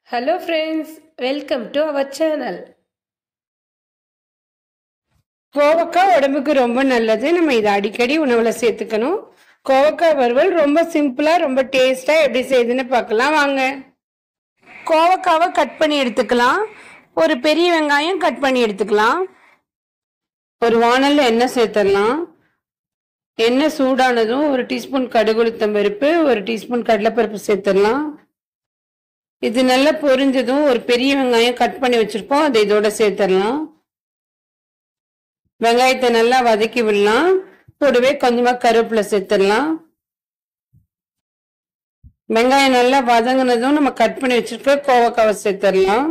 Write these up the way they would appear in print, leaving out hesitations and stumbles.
Hello friends, welcome to our channel. கோவக்காய் உடம்புக்கு ரொம்ப நல்லது. நம்ம இதை அடிக்கடி உணவுல சேர்த்துக்கணும். கோவக்காய் வறுவல் ரொம்ப சிம்பிளா ரொம்ப டேஸ்டா எப்படி செய்யுதுன்னு பார்க்கலாம் வாங்க. கோவக்காவை கட் பண்ணி எடுத்துக்கலாம். ஒரு பெரிய வெங்காயம் கட் பண்ணி எடுத்துக்கலாம். ஒரு வாணல்ல எண்ணெய் சேர்த்துடலாம். எண்ணெய் சூடானதும் ஒரு டீஸ்பூன் கடுகு உளுத்தம் பருப்பு, ஒரு டீஸ்பூன் கடலைப்பருப்பு சேர்த்துடலாம். இது நல்லா பொரிஞ்சதும் ஒரு பெரிய வெங்காயம் கட் பண்ணி வச்சிருப்போம், அதை இதோட சேர்த்துடலாம். வெங்காயத்தை நல்லா வதக்கி விடலாம். கூடவே கொஞ்சமா கருவேப்பிலை சேர்த்துடலாம். வெங்காயம் நல்லா வதங்கினதும் நம்ம கட் பண்ணி வச்சிருக்க கோவக்காவை சேர்த்துடலாம்.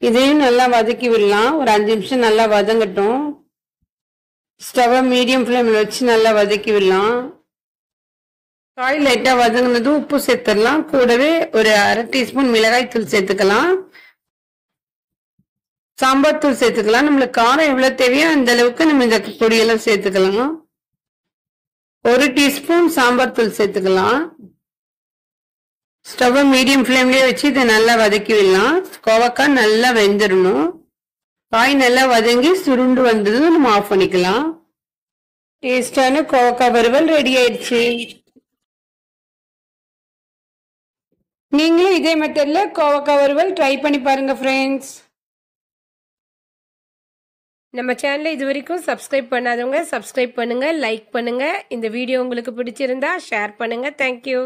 இதையும் நல்லா வதக்கி விடலாம். ஒரு 5 நிமிஷம் நல்லா வதங்கட்டும். ஸ்டவ்வை மீடியம் ஃப்ளேமில் வச்சு நல்லா வதக்கி விடலாம். காய் லைட்டா வதங்கினதும் உப்பு சேர்த்துடலாம். கூடவே ஒரு அரை டீஸ்பூன் மிளகாய் தூள் சேர்த்துக்கலாம். சாம்பார் தூள் சேர்த்துக்கலாம். நம்மளுக்கு காரம் எவ்வளவு தேவையோ அந்த அளவுக்கு நம்ம இந்த பொடியெல்லாம் சேர்த்துக்கலாம். ஒரு டீஸ்பூன் சாம்பார் தூள் சேர்த்துக்கலாம். ஸ்டவ்வை மீடியம் ஃப்ளேம்லயே வச்சு இதை நல்லா வதக்கி விடலாம். கோவக்காய் நல்லா வெந்துடணும். காய் நல்லா வதங்கி சுருண்டு வந்ததும் நம்ம ஆஃப் பண்ணிக்கலாம். டேஸ்டான கோவக்காய் வறுவல் ரெடி ஆயிடுச்சு. நீங்களும் இதே மெத்தட்ல கோவக்காய் வறுவல் ட்ரை பண்ணி பாருங்க ஃப்ரெண்ட்ஸ். நம்ம சேனலை இது வரைக்கும் சப்ஸ்கிரைப் பண்ணாதவங்க சப்ஸ்கிரைப் பண்ணுங்க, லைக் பண்ணுங்க. இந்த வீடியோ உங்களுக்கு பிடிச்சிருந்தா ஷேர் பண்ணுங்க. தேங்க்யூ.